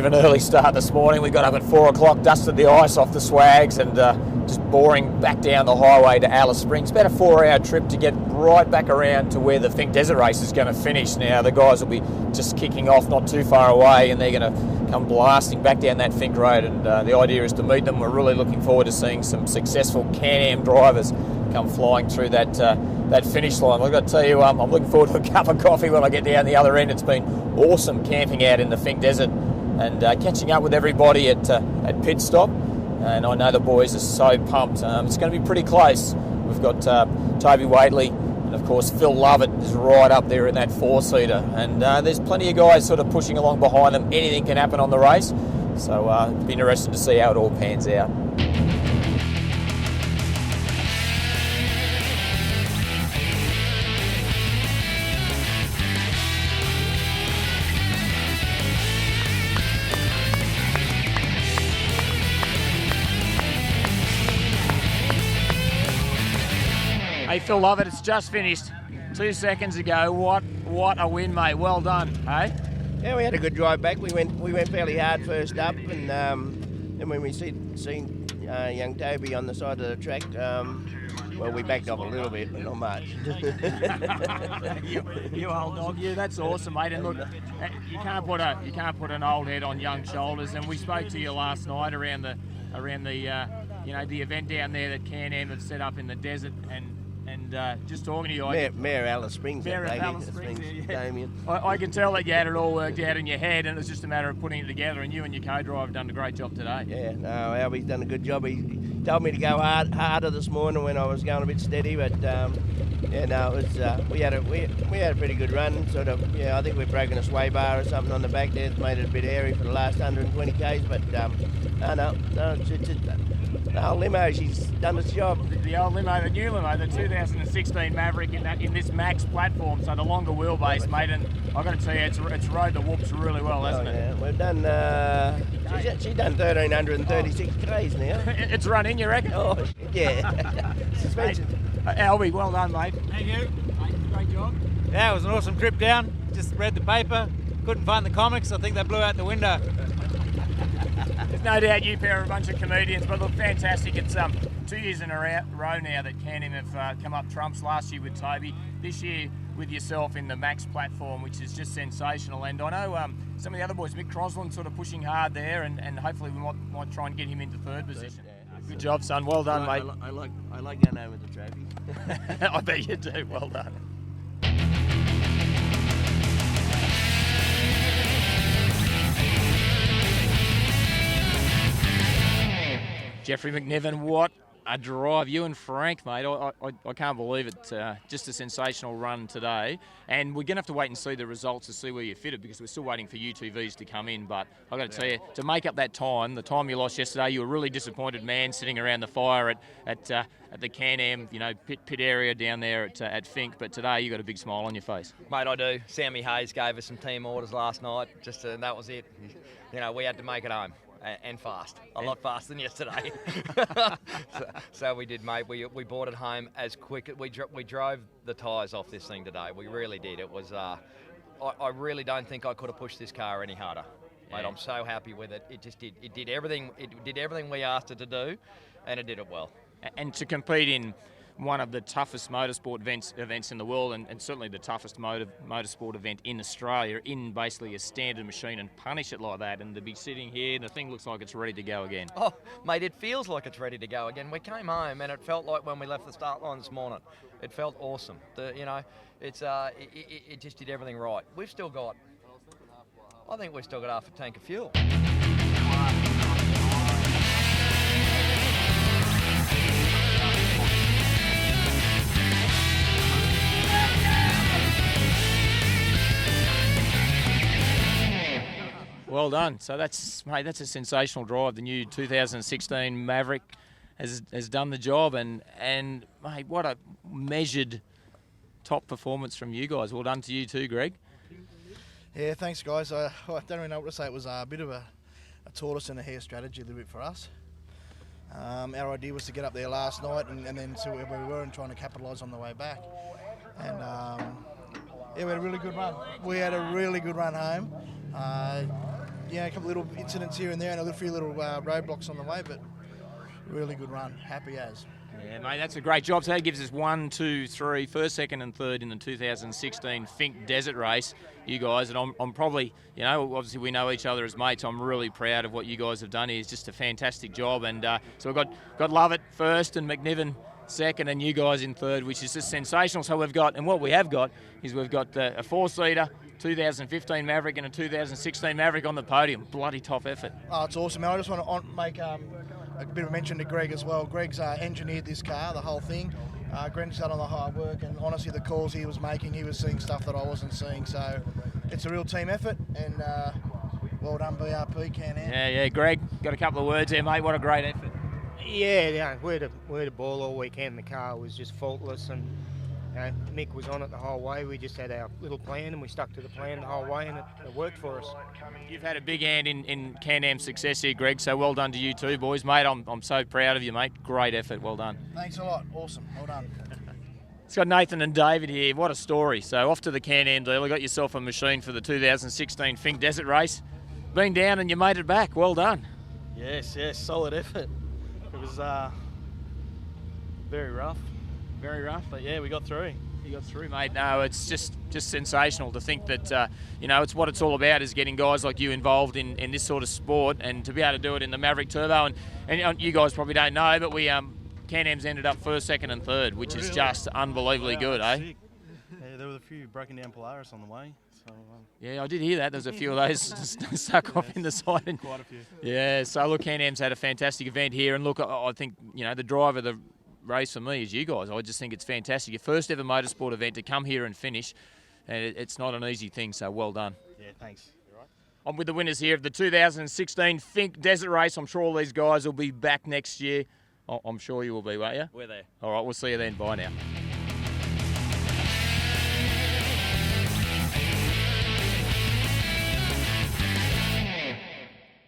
of an early start this morning. We got up at 4 o'clock, dusted the ice off the swags and just boring back down the highway to Alice Springs. About a 4-hour trip to get right back around to where the Finke Desert Race is going to finish now. The guys will be just kicking off not too far away and they're going to come blasting back down that Finke Road, and the idea is to meet them. We're really looking forward to seeing some successful Can-Am drivers come flying through that finish line. I've got to tell you, I'm looking forward to a cup of coffee when I get down the other end. It's been awesome camping out in the Finke Desert and catching up with everybody at pit stop. And I know the boys are so pumped. It's going to be pretty close. We've got Toby Waitley and, of course, Phil Lovett is right up there in that 4-seater. And there's plenty of guys sort of pushing along behind them. Anything can happen on the race. So it'll be interesting to see how it all pans out. Hey Phil Lovett, it's just finished 2 seconds ago. What a win, mate. Well done, hey? Yeah, we had a good drive back. We went fairly hard first up, and then when we seen young Toby on the side of the track, well, we backed off a little bit, but not much. you old dog, you. That's awesome, mate. And look, you can't put an old head on young shoulders. And we spoke to you last night around the the event down there that Can-Am have set up in the desert, and just talking to you, Mayor Alice Springs, Damien. I can tell that you had it all worked out in your head, and it was just a matter of putting it together. And you and your co-driver have done a great job today. Yeah, no, Albie's done a good job. He told me to go harder this morning when I was going a bit steady, but it was we had a pretty good run. Sort of, yeah, I think we've broken a sway bar or something on the back there. It's made it a bit airy for the last 120 k's, but the old limo, she's done its job. The old limo, the new limo, the 2016 Maverick in this Max platform, so the longer wheelbase, mate. And I've got to tell you, it's rode the whoops really well, hasn't it? Yeah, we've done. She's done 1,336 k's now. It's running, you reckon? Oh, yeah. Suspension. Albie, well done, mate. Thank you. Great job. Yeah, it was an awesome trip down. Just read the paper, couldn't find the comics. I think they blew out the window. There's no doubt you pair are a bunch of comedians, but look, fantastic. It's 2 years in a row now that Can-Am have come up trumps. Last year with Toby, this year with yourself in the Max platform, which is just sensational. And I know some of the other boys, Mick Crosland, sort of pushing hard there, and hopefully we might try and get him into third position. Yeah. Good job, son. Well done, mate. I like going home with the trophy. I bet you do. Well done. Jeffrey McNevin, what a drive. You and Frank, mate. I can't believe it. Just a sensational run today. And we're going to have to wait and see the results to see where you fit it, because we're still waiting for UTVs to come in. But I've got to tell you, to make up that time, the time you lost yesterday, you were a really disappointed man sitting around the fire at the Can-Am, pit area down there at Finke. But today you got a big smile on your face. Mate, I do. Sammy Hayes gave us some team orders last night. And that was it. We had to make it home. And fast, a lot faster than yesterday. so we did, mate. We brought it home as quick. We drove the tyres off this thing today. We really did. It was. I really don't think I could have pushed this car any harder, mate. I'm so happy with it. It just did. It did everything. It did everything we asked it to do, and it did it well. And to compete in one of the toughest motorsport events in the world, and certainly the toughest motorsport event in Australia, in basically a standard machine, and punish it like that, and to be sitting here and the thing looks like it's ready to go again. Oh, mate, it feels like it's ready to go again. We came home and it felt like when we left the start line this morning. It felt awesome. It just did everything right. I think we've still got half a tank of fuel. Well done. So that's a sensational drive. The new 2016 Maverick has done the job, and mate, what a measured top performance from you guys. Well done to you too, Greg. Yeah, thanks guys. I don't really know what to say. It was a bit of a tortoise and a hare strategy a little bit for us. Our idea was to get up there last night and then see where we were and trying to capitalise on the way back. And yeah, we had a really good run. We had a really good run home. a couple little incidents here and there, and a few little roadblocks on the way, but really good run. Happy as. Yeah, mate, that's a great job. So that gives us 1, 2, 3, first, second and third in the 2016 Finke Desert Race, you guys. And I'm probably, obviously we know each other as mates. I'm really proud of what you guys have done here. It's just a fantastic job. And so we've got Lovett first and McNiven second and you guys in third, which is just sensational. So we've got a 4-seater, 2015 Maverick and a 2016 Maverick on the podium. Bloody top effort. Oh, it's awesome. I just want to make a bit of a mention to Greg as well. Greg's engineered this car, the whole thing. Greg's done all the hard work, and honestly the calls he was making, he was seeing stuff that I wasn't seeing. So it's a real team effort, and well done BRP, Can-Am. Yeah, Greg, got a couple of words there, mate. What a great effort. Yeah, we had a ball all weekend. The car was just faultless, and Mick was on it the whole way. We just had our little plan, and we stuck to the plan the whole way, and it worked for us. You've had a big hand in Can-Am's success here, Greg, so well done to you too, boys. Mate, I'm so proud of you, mate. Great effort, well done. Thanks a lot, awesome, well done. It's got Nathan and David here. What a story. So off to the Can-Am dealer, got yourself a machine for the 2016 Finke Desert Race. Been down and you made it back, well done. Yes, solid effort. It was very rough. Very rough. But yeah, we got through. You got through, mate. No, it's just sensational to think that, it's what it's all about is getting guys like you involved in this sort of sport, and to be able to do it in the Maverick Turbo. And you guys probably don't know, but we Can-Am's ended up first, second and third, which is just unbelievably good, eh? Sick. Yeah, there were a few broken down Polaris on the way. So, yeah, I did hear that. There's a few of those stuck off in the side. And, quite a few. Yeah, so look, Can-Am's had a fantastic event here, and look, I think, the driver of the race for me is you guys. I just think it's fantastic. Your first ever motorsport event to come here and finish, and it's not an easy thing, so well done. Yeah, thanks. You all right? I'm with the winners here of the 2016 Finke Desert Race. I'm sure all these guys will be back next year. I'm sure you will be, won't you? We're there. All right, we'll see you then. Bye now.